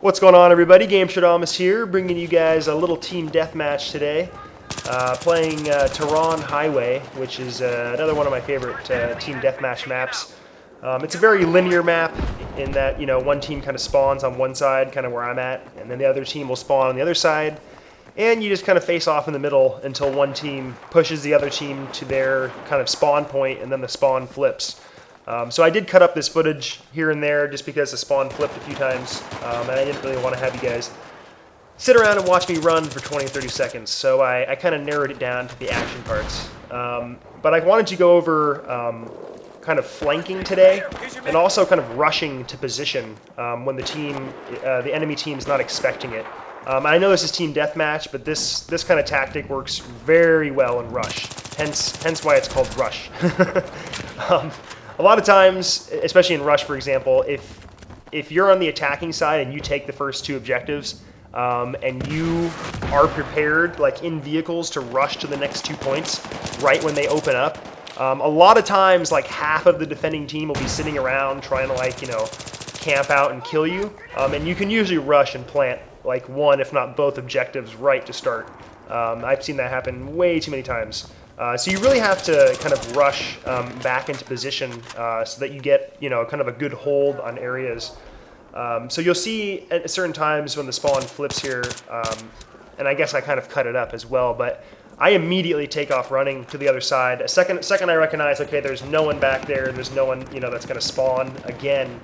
What's going on, everybody? Gameshadamus here, bringing you guys a little team deathmatch today. Playing Tehran Highway, which is another one of my favorite team deathmatch maps. It's a very linear map in that, one team kind of spawns on one side, kind of where I'm at, and then the other team will spawn on the other side. And you just kind of face off in the middle until one team pushes the other team to their kind of spawn point, and then the spawn flips. So I did cut up this footage here and there just because the spawn flipped a few times, and I didn't really want to have you guys sit around and watch me run for 20 or 30 seconds. So I kind of narrowed it down to the action parts. But I wanted to go over kind of flanking today, and also kind of rushing to position when the enemy team is not expecting it. I know this is team deathmatch, but this kind of tactic works very well in Rush. Hence why it's called Rush. A lot of times, especially in Rush, for example, if you're on the attacking side and you take the first two objectives, and you are prepared, like in vehicles, to rush to the next 2 points right when they open up, a lot of times, like half of the defending team will be sitting around trying to, camp out and kill you, and you can usually rush and plant like one, if not both, objectives right to start. I've seen that happen way too many times. So you really have to kind of rush back into position so that you get, kind of a good hold on areas. So you'll see at certain times when the spawn flips here, and I guess I kind of cut it up as well, but I immediately take off running to the other side. A second I recognize, okay, there's no one back there, there's no one, that's going to spawn again,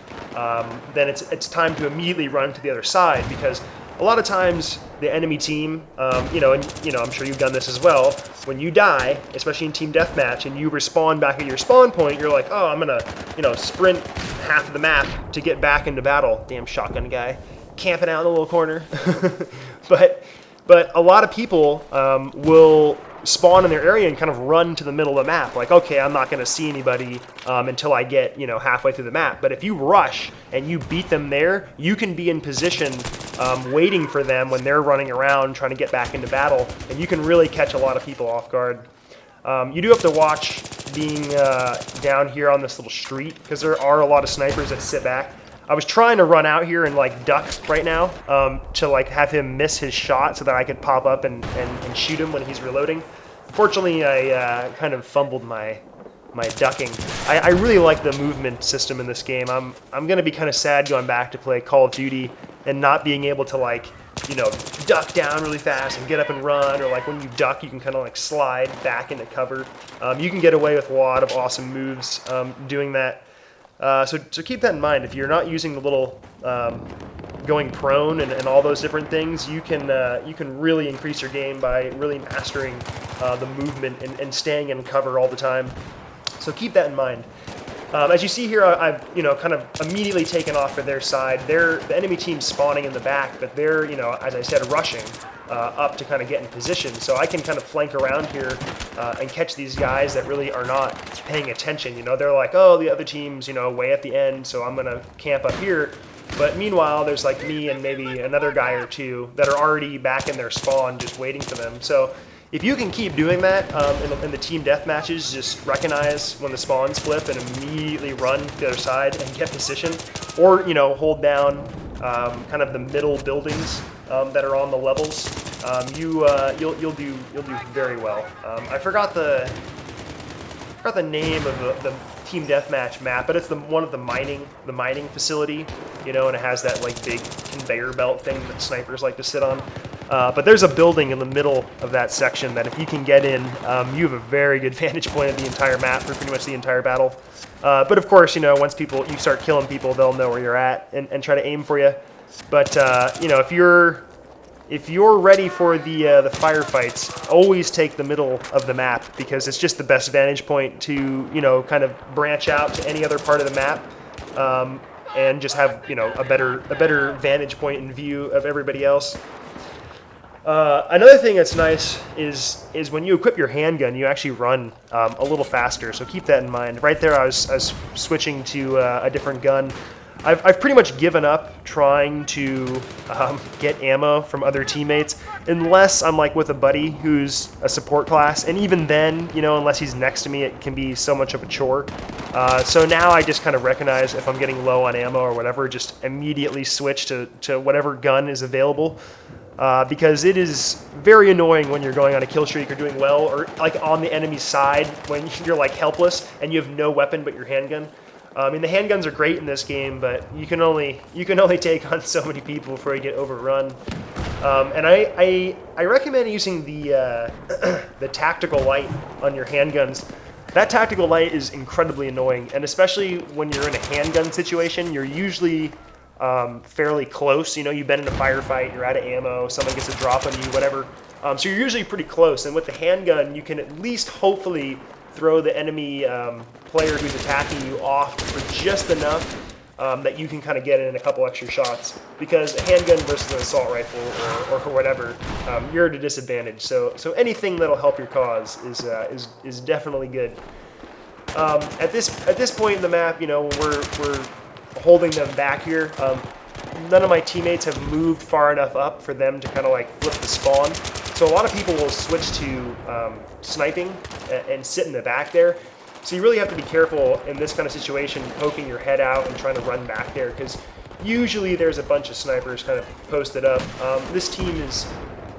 then it's time to immediately run to the other side, because a lot of times the enemy team, I'm sure you've done this as well, when you die, especially in team deathmatch, and you respawn back at your spawn point, you're like, oh, I'm gonna, sprint half of the map to get back into battle. Damn shotgun guy, camping out in the little corner. But a lot of people will spawn in their area and kind of run to the middle of the map. Like, okay, I'm not going to see anybody until I get, halfway through the map. But if you rush and you beat them there, you can be in position waiting for them when they're running around trying to get back into battle. And you can really catch a lot of people off guard. You do have to watch being down here on this little street, because there are a lot of snipers that sit back. I was trying to run out here and duck right now to have him miss his shot so that I could pop up and shoot him when he's reloading. Fortunately, I kind of fumbled my ducking. I really like the movement system in this game. I'm gonna be kind of sad going back to play Call of Duty and not being able to duck down really fast and get up and run, or when you duck you can kind of slide back into cover. You can get away with a lot of awesome moves doing that. So keep that in mind. If you're not using the little going prone and all those different things, you can really increase your game by really mastering the movement and staying in cover all the time. So keep that in mind. As you see here, I've kind of immediately taken off for their side. The enemy team's spawning in the back, but they're as I said, rushing up to kind of get in position. So I can kind of flank around here and catch these guys that really are not paying attention. They're like, oh, the other team's way at the end, so I'm gonna camp up here. But meanwhile, there's me and maybe another guy or two that are already back in their spawn, just waiting for them. So if you can keep doing that in the team death matches, just recognize when the spawns flip and immediately run to the other side and get position, or hold down kind of the middle buildings that are on the levels. You'll do very well. I forgot the name of the team deathmatch map, but it's one of the mining facility, and it has that big conveyor belt thing that snipers like to sit on. But there's a building in the middle of that section that if you can get in, you have a very good vantage point of the entire map for pretty much the entire battle. But of course, once you start killing people, they'll know where you're at and try to aim for you. But if you're ready for the firefights, always take the middle of the map, because it's just the best vantage point to kind of branch out to any other part of the map, and just have a better vantage point and view of everybody else. Another thing that's nice is when you equip your handgun, you actually run a little faster. So keep that in mind. Right there, I was switching to a different gun. I've pretty much given up trying to get ammo from other teammates, unless I'm like with a buddy who's a support class, and even then, you know, unless he's next to me, it can be so much of a chore. So now I just kind of recognize if I'm getting low on ammo or whatever, just immediately switch to whatever gun is available. Because it is very annoying when you're going on a kill streak or doing well, or like on the enemy's side when you're like helpless and you have no weapon but your handgun. I mean, the handguns are great in this game, but you can only take on so many people before you get overrun. And I recommend using the the tactical light on your handguns. That tactical light is incredibly annoying, and especially when you're in a handgun situation, you're usually fairly close. You know, you've been in a firefight, you're out of ammo, someone gets a drop on you, whatever. So you're usually pretty close, and with the handgun, you can at least hopefully throw the enemy player who's attacking you off for just enough that you can kind of get in a couple extra shots. Because a handgun versus an assault rifle or whatever, you're at a disadvantage. So anything that'll help your cause is definitely good. At this point in the map, you know, we're holding them back here. None of my teammates have moved far enough up for them to kind of like flip the spawn. So a lot of people will switch to sniping and sit in the back there. So you really have to be careful in this kind of situation, poking your head out and trying to run back there, because usually there's a bunch of snipers kind of posted up. This team is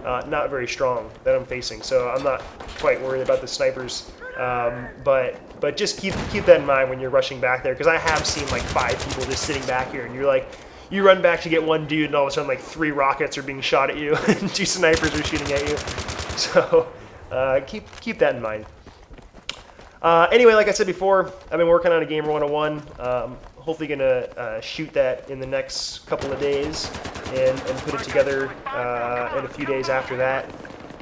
not very strong that I'm facing, so I'm not quite worried about the snipers. But just keep that in mind when you're rushing back there, because I have seen like 5 people just sitting back here, and you're like, you run back to get one dude, and all of a sudden like 3 rockets are being shot at you, and 2 snipers are shooting at you. So keep that in mind. Anyway, like I said before, I've been working on a Gamer 101. Hopefully gonna shoot that in the next couple of days and put it together in a few days after that.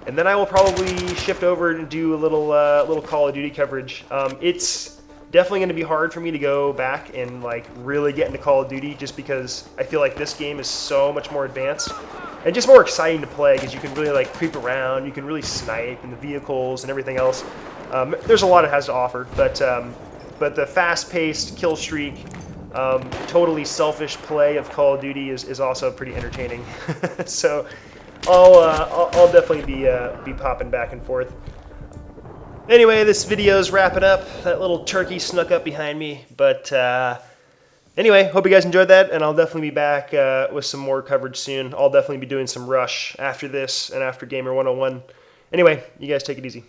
And then I will probably shift over and do a little Call of Duty coverage. It's definitely going to be hard for me to go back and like really get into Call of Duty, just because I feel like this game is so much more advanced and just more exciting to play, because you can really like creep around, you can really snipe in the vehicles and everything else. There's a lot it has to offer, but the fast-paced kill streak, totally selfish play of Call of Duty is also pretty entertaining. So I'll definitely be popping back and forth. Anyway, this video's wrapping up. That little turkey snuck up behind me, but anyway, hope you guys enjoyed that, and I'll definitely be back with some more coverage soon. I'll definitely be doing some Rush after this and after Gamer 101. Anyway, you guys take it easy.